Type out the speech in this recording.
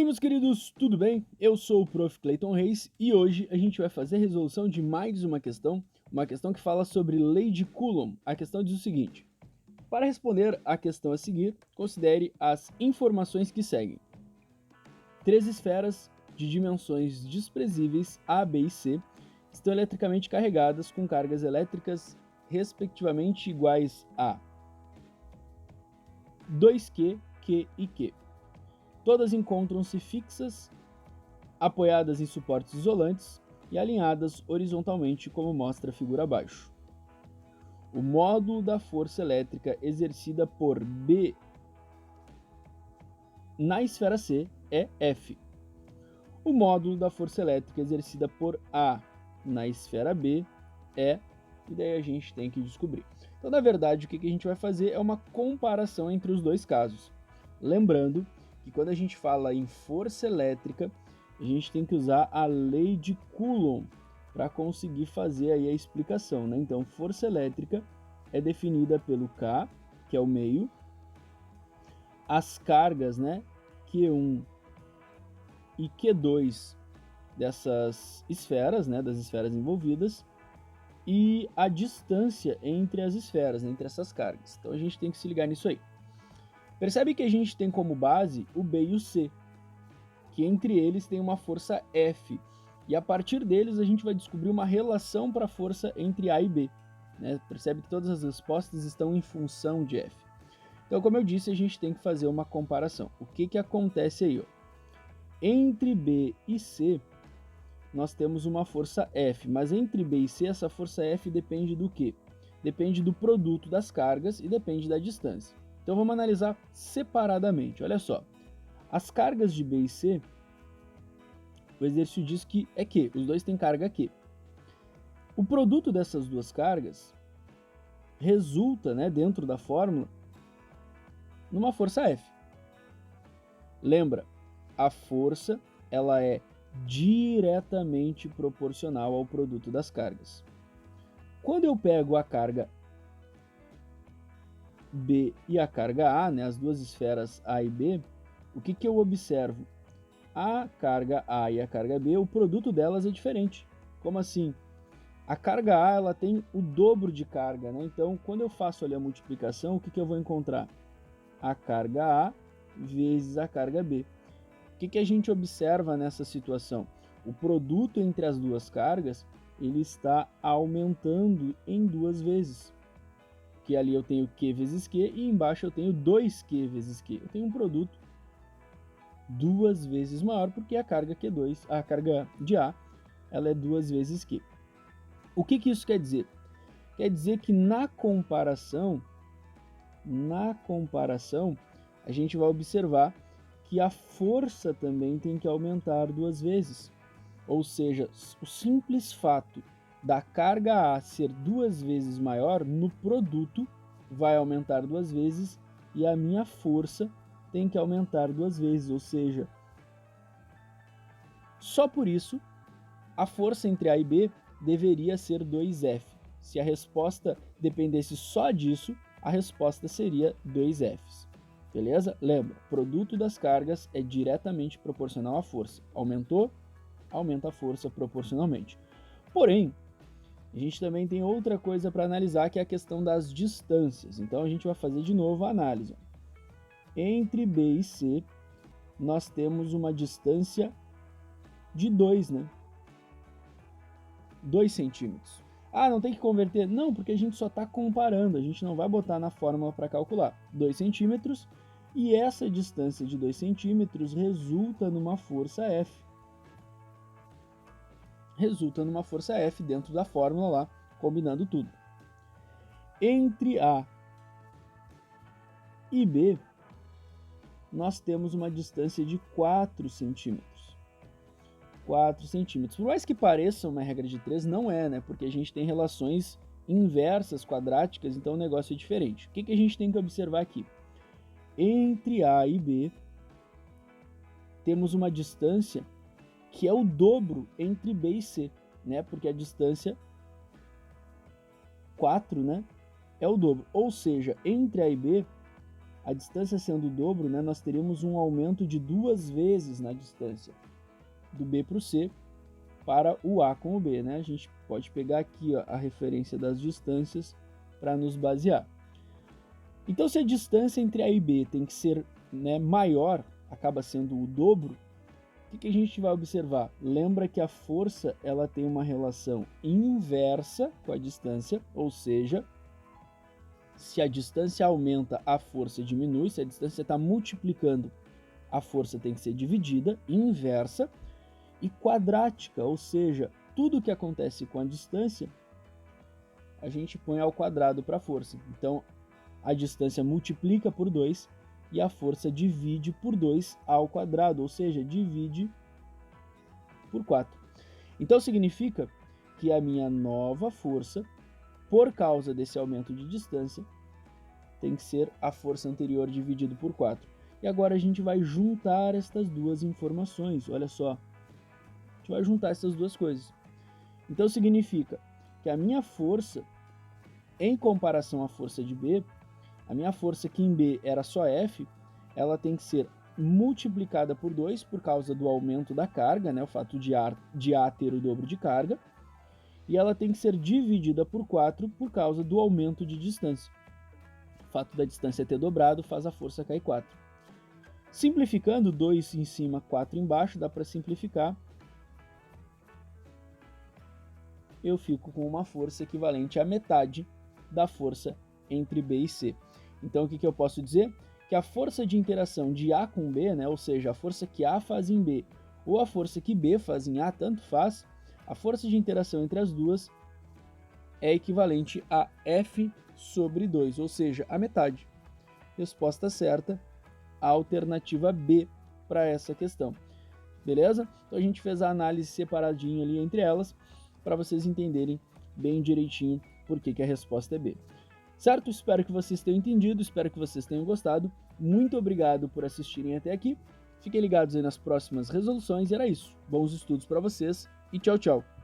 aí, meus queridos, tudo bem? Eu sou o Prof. Clayton Reis e hoje a gente vai fazer a resolução de mais uma questão que fala sobre lei de Coulomb. A questão diz o seguinte: para responder à questão a seguir, considere as informações que seguem. Três esferas de dimensões desprezíveis A, B e C estão eletricamente carregadas com cargas elétricas respectivamente iguais a 2Q, Q e Q. Todas encontram-se fixas, apoiadas em suportes isolantes e alinhadas horizontalmente, como mostra a figura abaixo. O módulo da força elétrica exercida por B na esfera C é F. O módulo da força elétrica exercida por A na esfera B é, e daí a gente tem que descobrir. Então, na verdade, o que a gente vai fazer é uma comparação entre os dois casos. Lembrando que quando a gente fala em força elétrica, a gente tem que usar a lei de Coulomb para conseguir fazer aí a explicação, né? Então, força elétrica é definida pelo K, que é o meio, as cargas, né, Q1 e Q2 dessas esferas, né, das esferas envolvidas, e a distância entre as esferas, entre essas cargas. Então a gente tem que se ligar nisso aí. Percebe que a gente tem como base o B e o C, que entre eles tem uma força F, e a partir deles a gente vai descobrir uma relação para a força entre A e B. Né? Percebe que todas as respostas estão em função de F. Então, como eu disse, a gente tem que fazer uma comparação. O que acontece aí? Ó? Entre B e C, nós temos uma força F, mas entre B e C, essa força F depende do quê? Depende do produto das cargas e depende da distância. Então vamos analisar separadamente. Olha só, as cargas de B e C, o exercício diz que é Q, os dois têm carga Q. O produto dessas duas cargas resulta, né, dentro da fórmula, numa força F. Lembra, a força ela é diretamente proporcional ao produto das cargas. Quando eu pego a carga B e a carga A, né, as duas esferas A e B, o que eu observo? A carga A e a carga B, o produto delas é diferente. Como assim? A carga A ela tem o dobro de carga, né? Então, quando eu faço ali a multiplicação, o que eu vou encontrar? A carga A vezes a carga B. O que a gente observa nessa situação? O produto entre as duas cargas ele está aumentando em duas vezes. Que ali eu tenho Q vezes Q e embaixo eu tenho 2Q vezes Q. Eu tenho um produto duas vezes maior porque a carga Q2, a carga de A, ela é duas vezes Q. O que isso quer dizer? Quer dizer que na comparação, a gente vai observar que a força também tem que aumentar duas vezes. Ou seja, o simples fato da carga A ser duas vezes maior no produto vai aumentar duas vezes e a minha força tem que aumentar duas vezes, ou seja, só por isso a força entre A e B deveria ser 2F. Se a resposta dependesse só disso, a resposta seria 2Fs. Beleza? Lembra, produto das cargas é diretamente proporcional à força. Aumentou? Aumenta a força proporcionalmente. Porém, a gente também tem outra coisa para analisar, que é a questão das distâncias. Então a gente vai fazer de novo a análise. Entre B e C, nós temos uma distância de 2, né? 2 centímetros. Ah, não tem que converter? Não, porque a gente só está comparando, a gente não vai botar na fórmula para calcular. 2 centímetros, e essa distância de 2 centímetros resulta numa força F. Resulta numa força F dentro da fórmula lá, combinando tudo. Entre A e B, nós temos uma distância de 4 centímetros. 4 centímetros. Por mais que pareça uma regra de 3, não é, né? Porque a gente tem relações inversas, quadráticas, então o negócio é diferente. O que a gente tem que observar aqui? Entre A e B, temos uma distância que é o dobro entre B e C, né? Porque a distância 4, né, é o dobro. Ou seja, entre A e B, a distância sendo o dobro, né, nós teríamos um aumento de 2 vezes na distância do B para o C para o A com o B, né? A gente pode pegar aqui, ó, a referência das distâncias para nos basear. Então, se a distância entre A e B tem que ser, né, maior, acaba sendo o dobro, o que a gente vai observar? Lembra que a força ela tem uma relação inversa com a distância, ou seja, se a distância aumenta, a força diminui. Se a distância está multiplicando, a força tem que ser dividida, inversa, e quadrática, ou seja, tudo que acontece com a distância, a gente põe ao quadrado para a força. Então, a distância multiplica por 2 e a força divide por 2 ao quadrado, ou seja, divide por 4. Então, significa que a minha nova força, por causa desse aumento de distância, tem que ser a força anterior dividido por 4. E agora a gente vai juntar estas duas informações, olha só. A gente vai juntar essas duas coisas. Então significa que a minha força, em comparação à força de B, a minha força que em B era só F, ela tem que ser multiplicada por 2 por causa do aumento da carga, né, o fato de A ter o dobro de carga, e ela tem que ser dividida por 4 por causa do aumento de distância. O fato da distância ter dobrado faz a força cair 4. Simplificando, 2 em cima, 4 embaixo, dá para simplificar. Eu fico com uma força equivalente à metade da força entre B e C. Então, o que eu posso dizer? Que a força de interação de A com B, né, ou seja, a força que A faz em B ou a força que B faz em A, tanto faz, a força de interação entre as duas é equivalente a F sobre 2, ou seja, a metade. Resposta certa, a alternativa B para essa questão. Beleza? Então a gente fez a análise separadinha ali entre elas, para vocês entenderem bem direitinho por que a resposta é B. Certo? Espero que vocês tenham entendido, espero que vocês tenham gostado. Muito obrigado por assistirem até aqui. Fiquem ligados aí nas próximas resoluções. Era isso. Bons estudos para vocês e tchau, tchau.